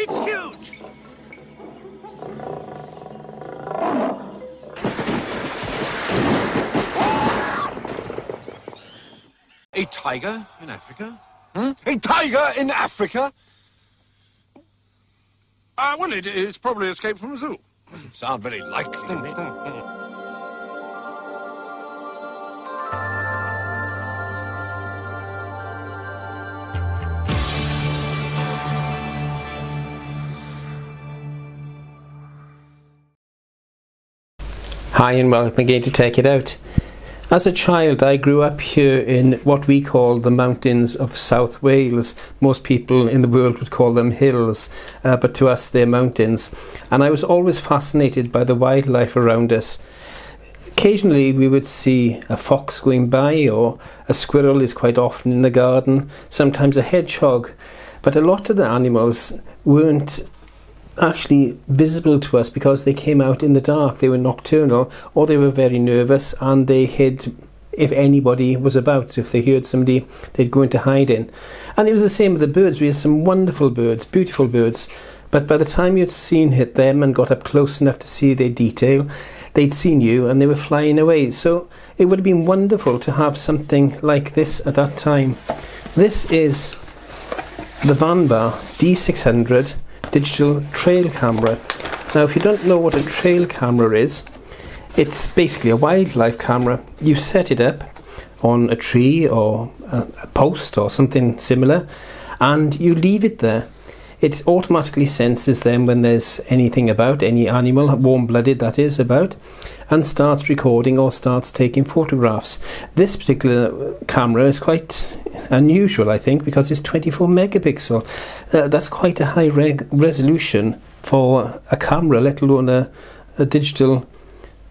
It's huge! A tiger in Africa? Hmm? A tiger in Africa? Well, it's probably escaped from a zoo. Doesn't sound very likely to me. Hi and welcome again to Take It Out. As a child I grew up here in what we call the mountains of South Wales. Most people in the world would call them hills, but to us they're mountains. And I was always fascinated by the wildlife around us. Occasionally we would see a fox going by, or a squirrel is quite often in the garden, sometimes a hedgehog. But a lot of the animals weren't actually visible to us because they came out in the dark. They were nocturnal, or they were very nervous and they hid if anybody was about. If they heard somebody, they'd go into hiding. And it was the same with the birds. We had some wonderful birds, beautiful birds, but by the time you'd seen them and got up close enough to see their detail, they'd seen you and they were flying away. So it would have been wonderful to have something like this at that time. This is the Vanbar D600 digital trail camera. Now if you don't know what a trail camera is, it's basically a wildlife camera. You set it up on a tree or a post or something similar and you leave it there. It automatically senses them when there's anything about, any animal, warm-blooded that is, about, and starts recording or starts taking photographs. This particular camera is quite unusual, I think, because it's 24 megapixel. That's quite a high resolution for a camera, let alone a digital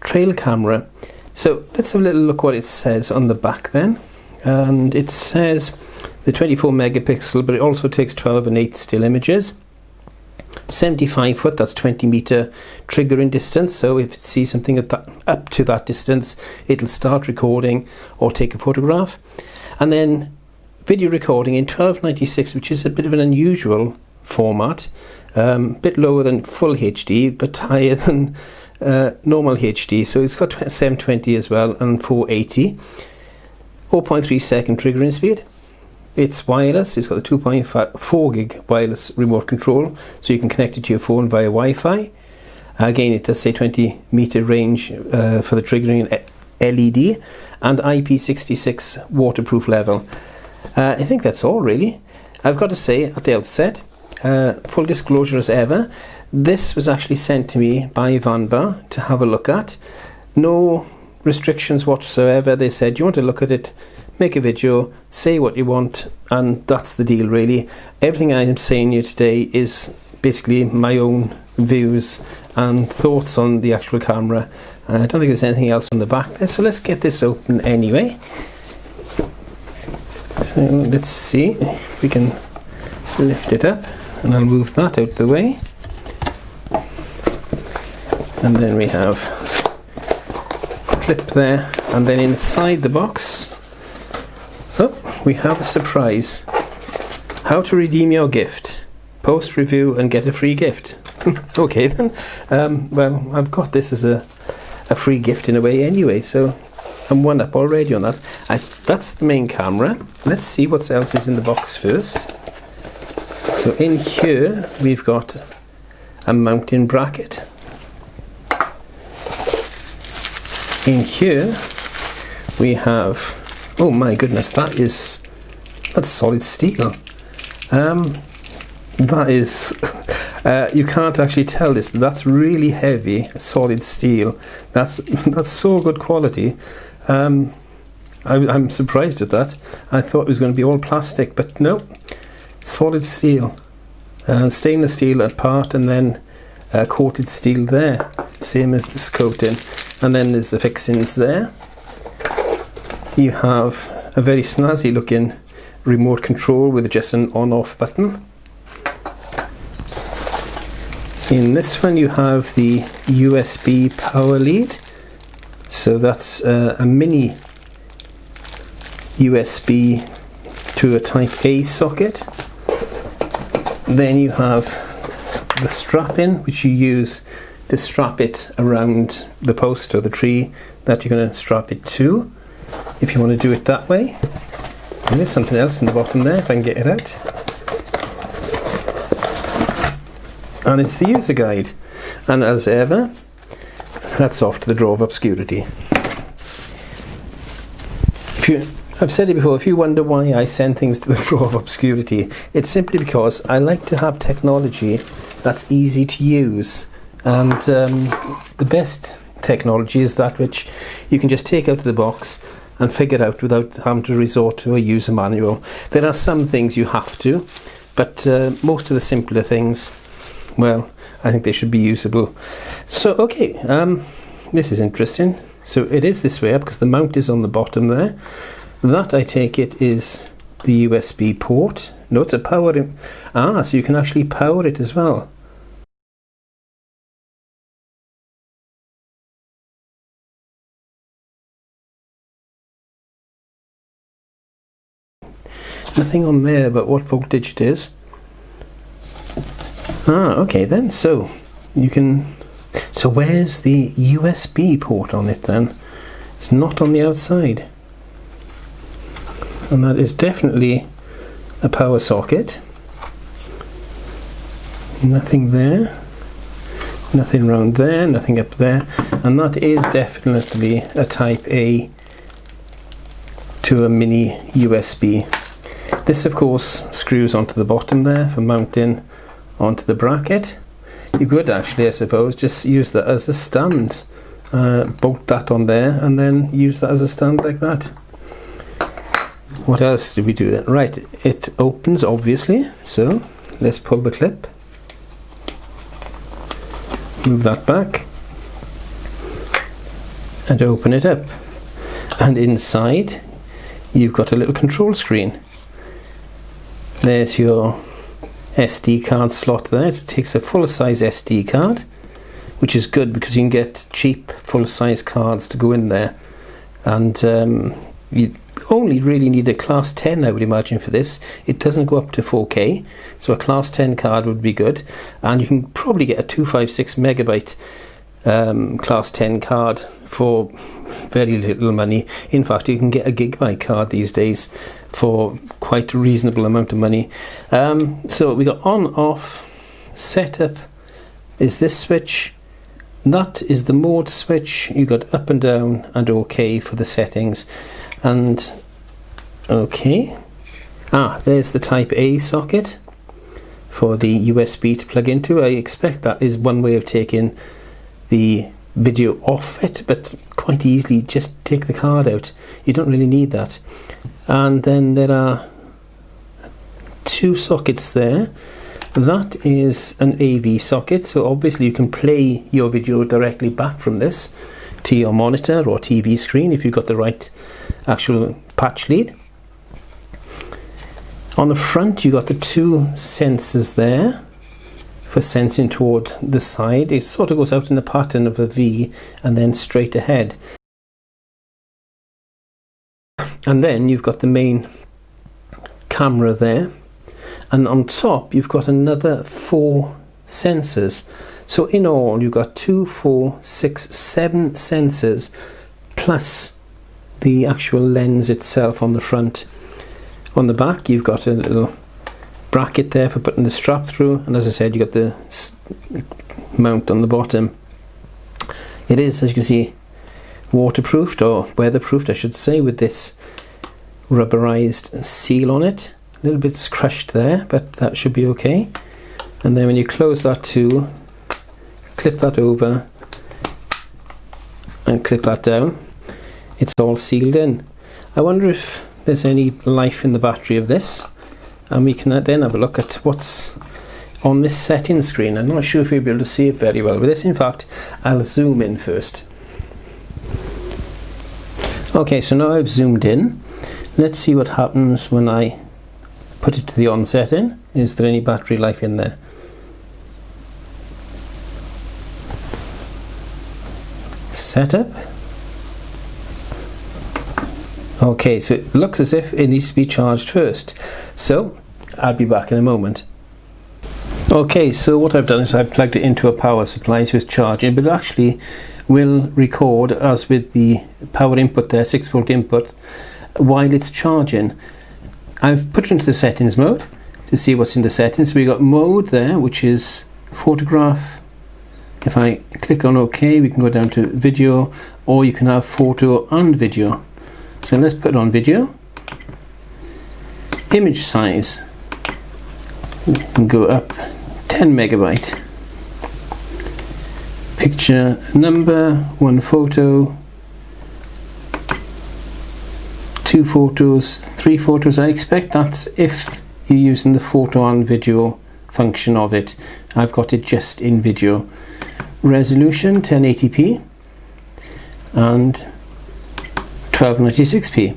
trail camera. So let's have a little look what it says on the back then. And it says the 24 megapixel, but it also takes 12 and 8 still images. 75 foot, that's 20 meter triggering distance, so if it sees something at up to that distance, it'll start recording or take a photograph. And then video recording in 1296, which is a bit of an unusual format, bit lower than full HD but higher than normal HD. So it's got 720 as well and 480. 0.3 second triggering speed. It's wireless. It's got the 2.4 gig wireless remote control, so you can connect it to your phone via Wi-Fi. Again, it does say 20 meter range for the triggering LED, and IP66 waterproof level. I think that's all really. I've got to say at the outset, full disclosure as ever, this was actually sent to me by Vanbar to have a look at. No restrictions whatsoever. They said, you want to look at it, make a video, say what you want, and that's the deal really. Everything I am saying here today is basically my own views and thoughts on the actual camera. I don't think there's anything else on the back there, so let's get this open anyway. So let's see if we can lift it up, and I'll move that out the way. And then we have a clip there, and then inside the box, oh, we have a surprise. How to redeem your gift. Post review and get a free gift. Okay then. Well, I've got this as a free gift in a way anyway, so I'm one up already on that. That's the main camera. Let's see what else is in the box first. So in here we've got a mounting bracket. In here we have, oh my goodness, that's solid steel. That is, you can't actually tell this, but that's really heavy, solid steel. That's so good quality. I'm surprised at that. I thought it was going to be all plastic, but no, solid steel. Stainless steel at part, and then coated steel there, same as this coating. And then there's the fixings there. You have a very snazzy looking remote control with just an on-off button. In this one you have the USB power lead. So that's a mini USB to a Type A socket. Then you have the strap in, which you use to strap it around the post or the tree that you're going to strap it to, if you want to do it that way. And there's something else in the bottom there, if I can get it out. And it's the user guide. And as ever, that's off to the drawer of obscurity. I've said it before, if you wonder why I send things to the drawer of obscurity, it's simply because I like to have technology that's easy to use. And the best technology is that which you can just take out of the box and figure out without having to resort to a user manual. There are some things you have to, but most of the simpler things, well, I think they should be usable. So, okay, this is interesting. So it is this way up because the mount is on the bottom there. That, I take it, is the USB port. No, it's a power. So you can actually power it as well. Nothing on there about what voltage it is. Okay then. So you can. So where's the USB port on it then? It's not on the outside. And that is definitely a power socket. Nothing there. Nothing around there. Nothing up there. And that is definitely a Type A to a mini USB. This, of course, screws onto the bottom there for mounting onto the bracket. You could actually, I suppose, just use that as a stand. Bolt that on there and then use that as a stand like that. What else do we do then? Right, it opens obviously, so let's pull the clip. Move that back and open it up. And inside you've got a little control screen. There's your SD card slot there. It takes a full-size SD card, which is good because you can get cheap full-size cards to go in there. And you only really need a class 10, I would imagine, for this. It doesn't go up to 4K, so a class 10 card would be good. And you can probably get a 256 megabyte class 10 card for very little money. In fact, you can get a gigabyte card these days for quite a reasonable amount of money. So we got on, off, setup is this switch. That is the mode switch. You got up and down and OK for the settings. And OK. There's the Type A socket for the USB to plug into. I expect that is one way of taking the video off it, but quite easily just take the card out. You don't really need that. And then there are two sockets there. That is an AV socket, so obviously you can play your video directly back from this to your monitor or TV screen if you've got the right actual patch lead. On the front you've got the two sensors there for sensing toward the side. It sort of goes out in the pattern of a V and then straight ahead. And then you've got the main camera there, and on top you've got another 4 sensors. So in all you've got 2, 4, 6, 7 sensors plus the actual lens itself on the front. On the back you've got a little bracket there for putting the strap through, and as I said, you got the mount on the bottom. It is, as you can see, waterproofed, or weatherproofed I should say, with this rubberized seal on it. A little bit crushed there, but that should be okay. And then when you close that too, clip that over and clip that down, it's all sealed in. I wonder if there's any life in the battery of this, and we can then have a look at what's on this settings screen. I'm not sure if you'll be able to see it very well with this. In fact, I'll zoom in first. Okay, so now I've zoomed in. Let's see what happens when I put it to the on setting. Is there any battery life in there? Setup. Okay, so it looks as if it needs to be charged first. So I'll be back in a moment. Okay, so what I've done is I've plugged it into a power supply so it's charging, but it actually will record, as with the power input there, 6-volt input, while it's charging. I've put it into the settings mode to see what's in the settings. So we've got mode there, which is photograph. If I click on OK, we can go down to video, or you can have photo and video. So let's put it on video. Image size, we can go up 10 megabyte. Picture number, 1 photo, 2 photos, 3 photos. I expect that's if you're using the photo and video function of it. I've got it just in video. Resolution 1080p and 1296p.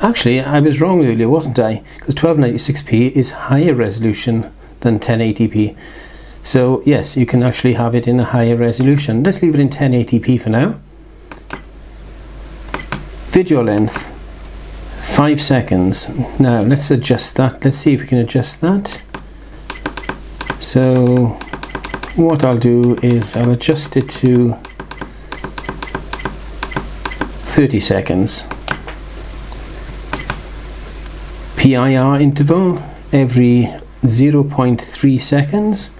Actually, I was wrong earlier, wasn't I? Because 1296p is higher resolution than 1080p. So yes, you can actually have it in a higher resolution. Let's leave it in 1080p for now. Video length 5 seconds. Now let's adjust that. Let's see if we can adjust that. So what I'll do is I'll adjust it to 30 seconds. PIR interval every 0.3 seconds.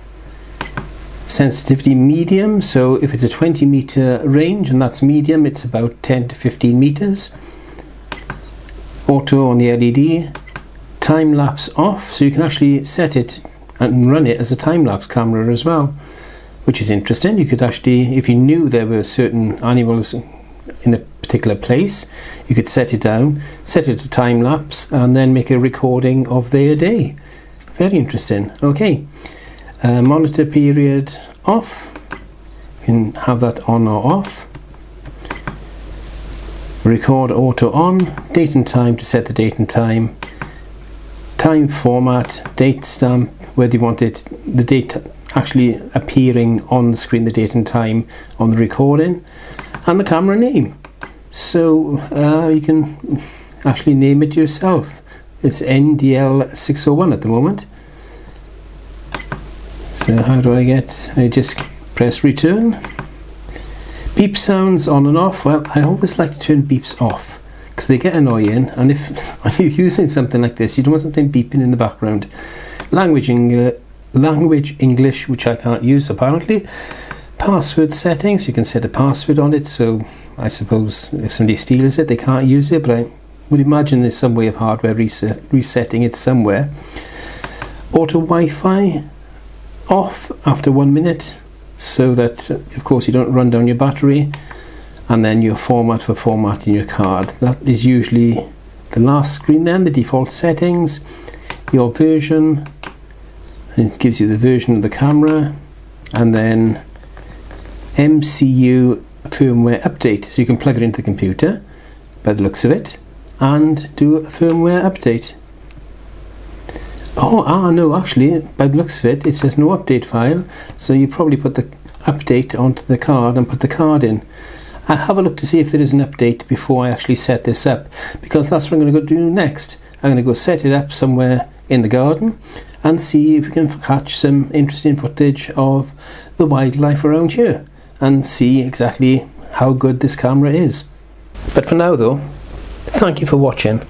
Sensitivity medium, so if it's a 20 meter range and that's medium, it's about 10 to 15 meters. Auto on the LED. Time lapse off, so you can actually set it and run it as a time-lapse camera as well, which is interesting. You could actually, if you knew there were certain animals in a particular place, you could set it down, set it to time-lapse, and then make a recording of their day. Very interesting. Okay, monitor period off. You can have that on or off. Record auto on. Date and time to set the date and time. Time format, date stamp, whether you want it, the date actually appearing on the screen, the date and time on the recording, and the camera name. So you can actually name it yourself. It's NDL601 at the moment. So how do I just press return. Beep sounds on and off. Well, I always like to turn beeps off because they get annoying, and if you're using something like this, you don't want something beeping in the background. Language English, which I can't use apparently. Password settings, you can set a password on it, so I suppose if somebody steals it they can't use it, but I would imagine there's some way of hardware resetting it somewhere. Auto Wi-Fi off after 1 minute, so that of course you don't run down your battery. And then your format for formatting your card, that is usually the last screen then, the default settings, your version, and it gives you the version of the camera, and then MCU firmware update, so you can plug it into the computer by the looks of it and do a firmware update. No, actually by the looks of it, it says no update file, so you probably put the update onto the card and put the card in. I'll have a look to see if there is an update before I actually set this up, because that's what I'm going to go do next. I'm going to go set it up somewhere in the garden and see if we can catch some interesting footage of the wildlife around here and see exactly how good this camera is. But for now though, thank you for watching.